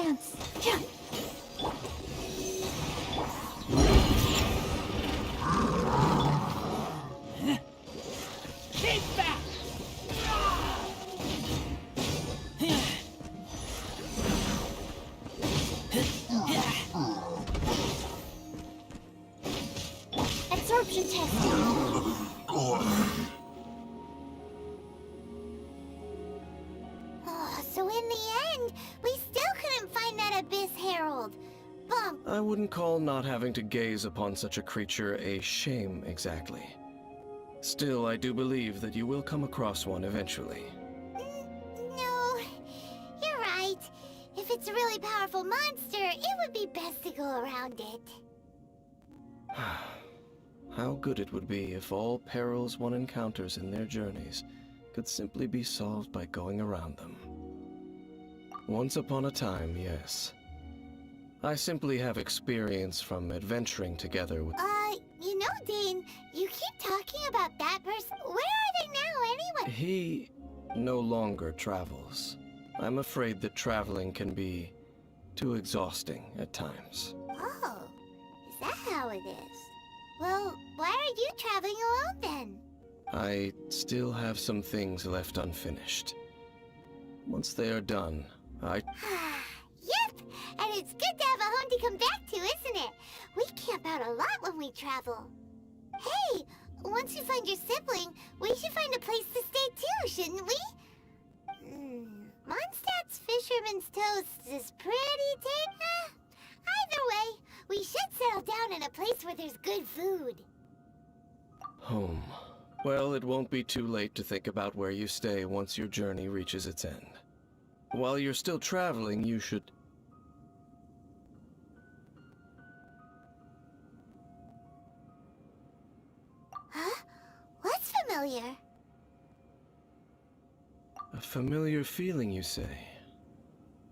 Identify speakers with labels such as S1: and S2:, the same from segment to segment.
S1: dance.
S2: Keep back!
S1: Absorption testing. So in the end, we still couldn't find that Abyss Herald. Bump.
S3: I wouldn't call not having to gaze upon such a creature a shame exactly. Still, I do believe that you will come across one eventually.
S1: No, you're right. If it's a really powerful monster, it would be best to go around it.
S3: How good it would be if all perils one encounters in their journeys could simply be solved by going around them. Once upon a time, yes. I simply have experience from adventuring together with—
S1: You know, Dane, you keep talking about that person. Where are they now, anyway?
S3: He no longer travels. I'm afraid that traveling can be too exhausting at times.
S1: Oh, is that how it is? Well, why are you traveling alone then?
S3: I still have some things left unfinished. Once they are done,
S1: Yep, and it's good to have a home to come back to, isn't it? We camp out a lot when we travel. Hey, once you find your sibling, we should find a place to stay too, shouldn't we? Mondstadt's Fisherman's Toast is pretty tasty. Either way, we should settle down in a place where there's good food.
S3: home. Well, it won't be too late to think about where you stay once your journey reaches its end. While you're still traveling, you should...
S1: Huh? What's familiar?
S3: A familiar feeling, you say?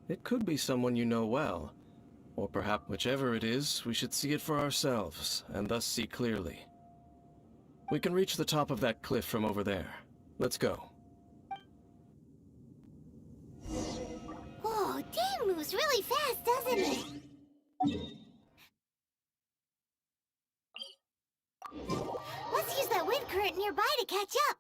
S3: It could be someone you know well. Or perhaps, whichever it is, we should see it for ourselves, and thus see clearly. We can reach the top of that cliff from over there. Let's go.
S1: Whoa, Dane moves really fast, doesn't he? Let's use that wind current nearby to catch up.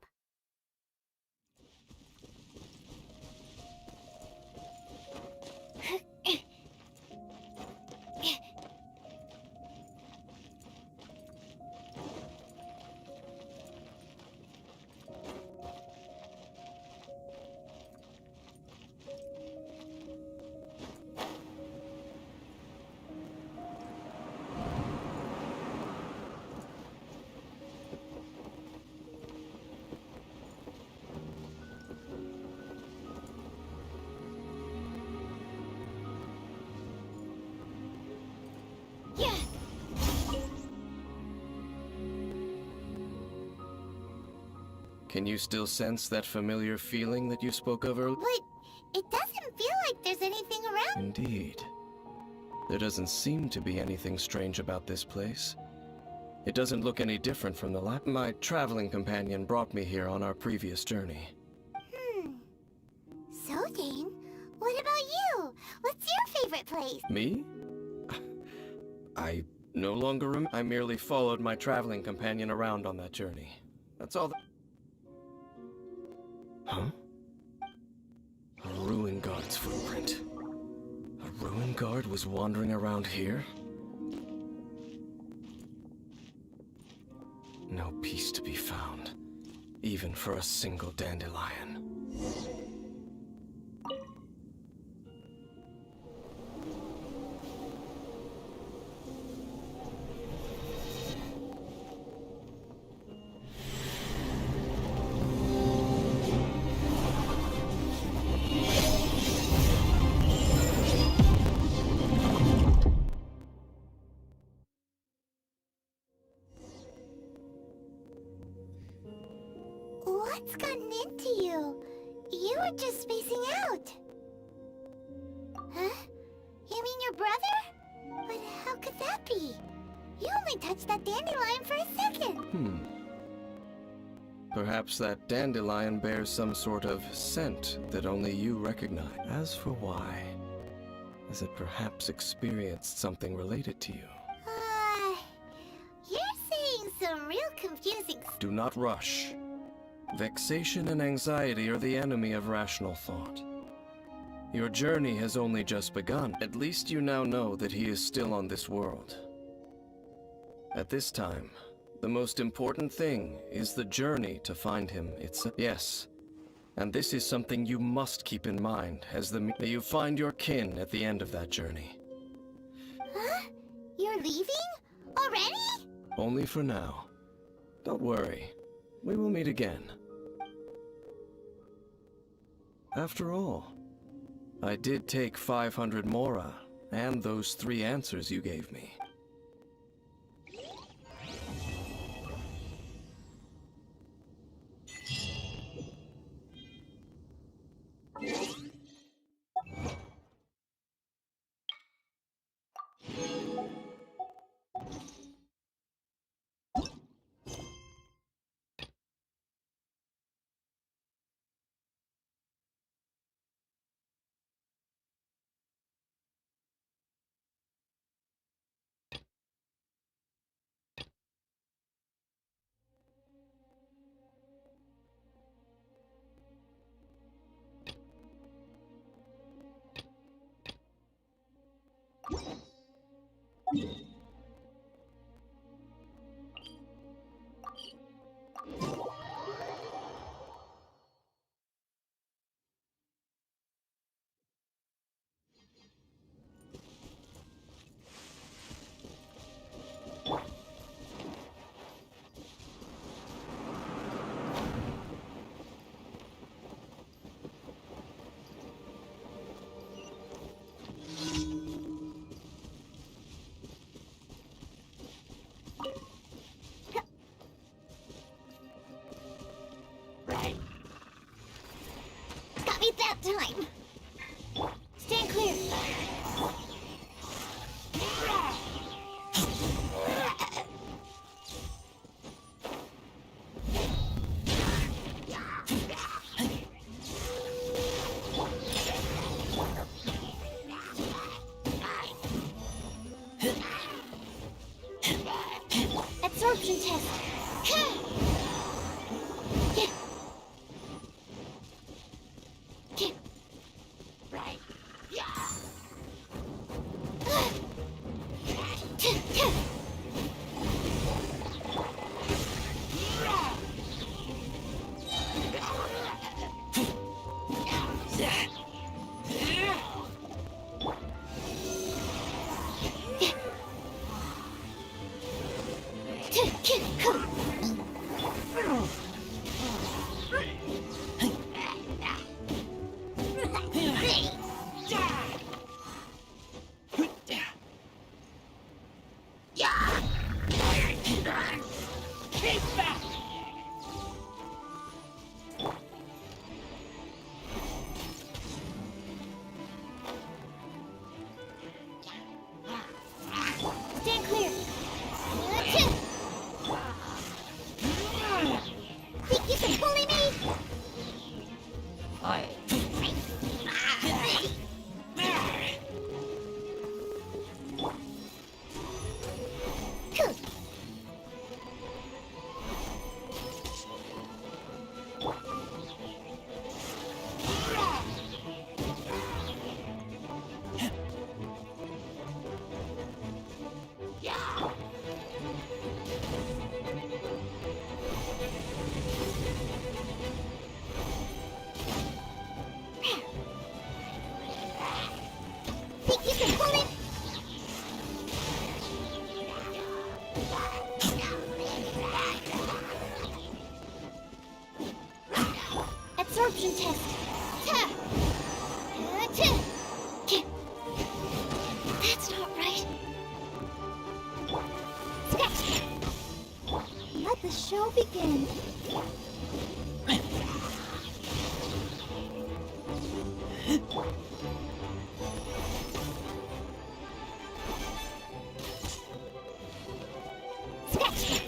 S3: Can you still sense that familiar feeling that you spoke of earlier?
S1: But it doesn't feel like there's anything around.
S3: Indeed. There doesn't seem to be anything strange about this place. It doesn't look any different from the my traveling companion brought me here on our previous journey.
S1: So, Dane, what about you? What's your favorite place?
S3: Me? I no longer I merely followed my traveling companion around on that journey. That's all Huh? A ruin guard's footprint. A ruin guard was wandering around here? No peace to be found, even for a single dandelion.
S1: What's gotten into you? You were just spacing out. Huh? You mean your brother? But how could that be? You only touched that dandelion for a second.
S3: Perhaps that dandelion bears some sort of scent that only you recognize. As for why, as it perhaps experienced something related to you.
S1: You're saying some real confusing
S3: Do not rush. Vexation and anxiety are the enemy of rational thought. Your journey has only just begun. At least you now know that he is still on this world. At this time, the most important thing is the journey to find him itself. Yes, and this is something you must keep in mind as that you find your kin at the end of that journey.
S1: Huh? You're leaving? Already?
S3: Only for now. Don't worry. We will meet again. After all, I did take 500 mora and those 3 answers you gave me.
S1: Got me that time. Stand clear. Absorption test. Stand clear. Think you can bully me? Think you can bully me? Absorption test. That's not right. Sketch. Let the show begin. Sketch.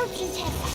S1: Cruelty test.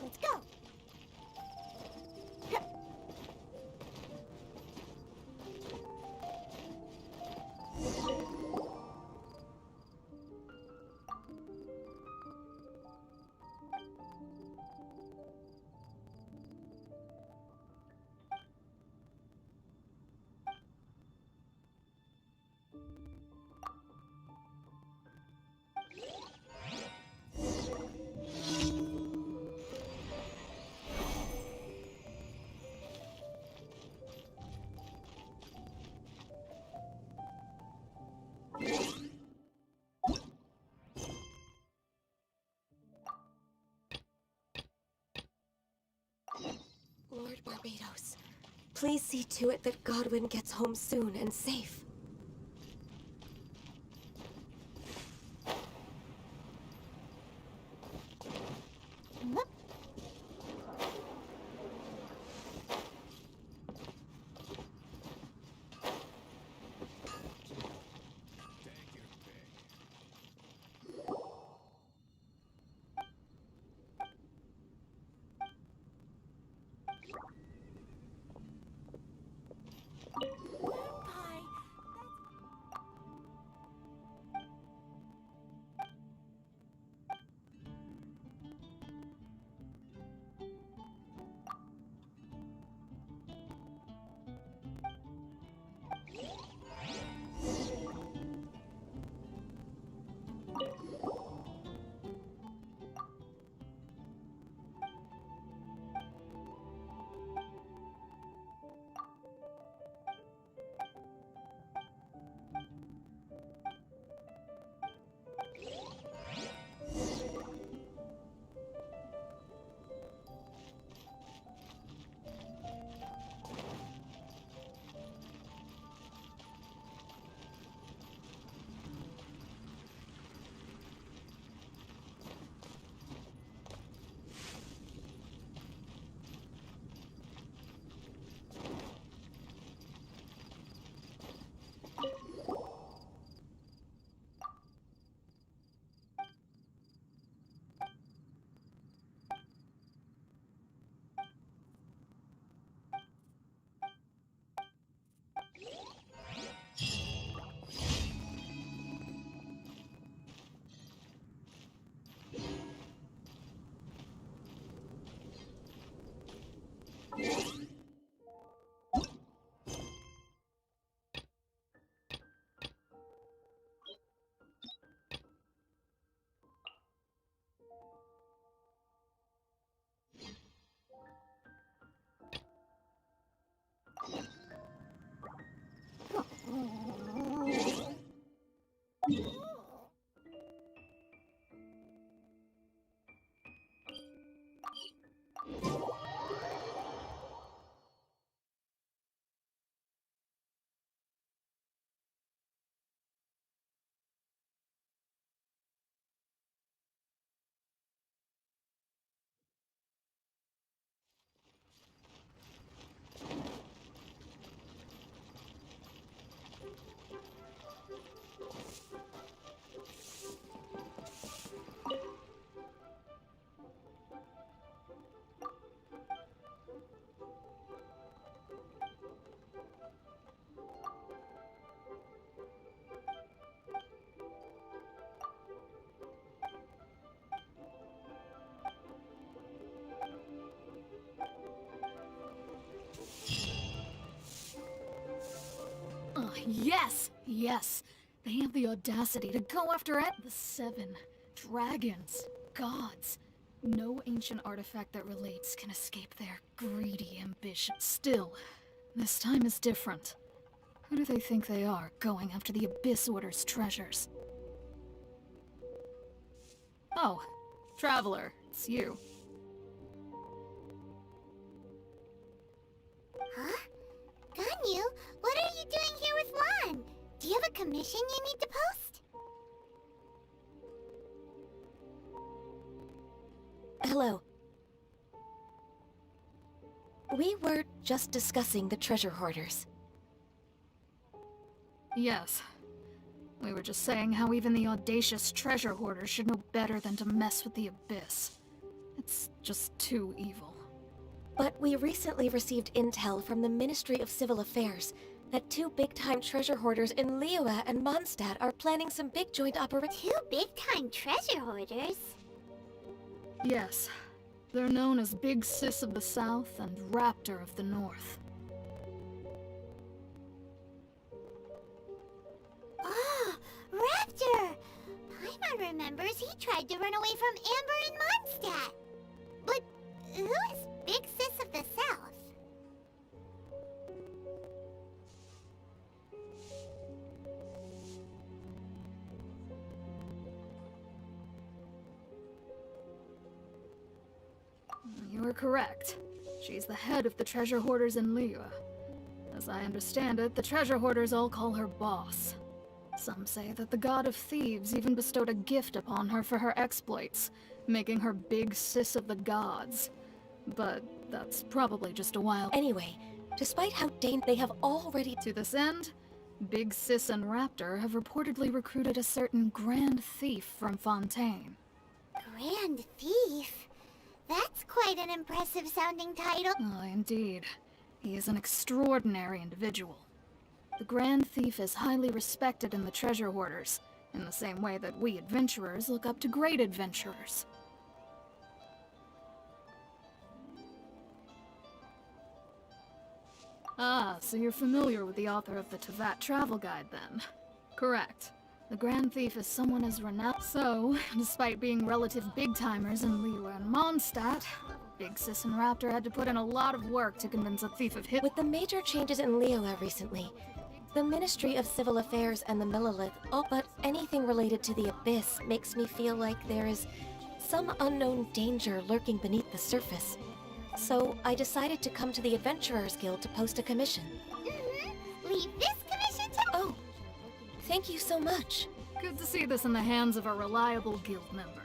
S1: Let's go.
S2: Lord Barbados, please see to it that Godwin gets home soon and safe.
S4: Yes! Yes! They have the audacity to go after it! The 7 dragons, gods. No ancient artifact that relates can escape their greedy ambition. Still, this time is different. Who do they think they are, going after the Abyss Order's treasures? Oh, Traveler, it's you.
S1: Huh? Ganyu, what are you doing here with Lon? Do you have a commission you need to post?
S2: Hello. We were just discussing the treasure hoarders.
S4: Yes. We were just saying how even the audacious treasure hoarders should know better than to mess with the Abyss. It's just too evil.
S2: But we recently received intel from the Ministry of Civil Affairs that 2 big-time treasure hoarders in Liyue and Mondstadt are planning some big joint operations.
S1: 2 big-time treasure hoarders?
S4: Yes. They're known as Big Sis of the South and Raptor of the North.
S1: Oh, Raptor! Paimon remembers he tried to run away from Amber and Mondstadt. But who is Big Sis of the South?
S4: You are correct. She's the head of the treasure hoarders in Liyue. As I understand it, the treasure hoarders all call her boss. Some say that the god of thieves even bestowed a gift upon her for her exploits, making her Big Sis of the gods. But that's probably just a wild...
S2: Anyway, despite how they have already...
S4: To this end, Big Sis and Raptor have reportedly recruited a certain Grand Thief from Fontaine.
S1: Grand Thief? That's quite an impressive sounding title.
S4: Oh, indeed. He is an extraordinary individual. The Grand Thief is highly respected in the treasure hoarders, in the same way that we adventurers look up to great adventurers. Ah, so you're familiar with the author of the Tevat travel guide, then? Correct. The Grand Thief is someone as renowned. So, despite being relative big-timers in Liyue and Mondstadt, Big Sis and Raptor had to put in a lot of work to convince a thief of his...
S2: With the major changes in Liyue recently, the Ministry of Civil Affairs and the Millelith, all but anything related to the Abyss, makes me feel like there is some unknown danger lurking beneath the surface. So I decided to come to the Adventurers Guild to post a commission.
S1: Leave this commission to...
S2: Oh, thank you so much.
S4: Good to see this in the hands of a reliable guild member.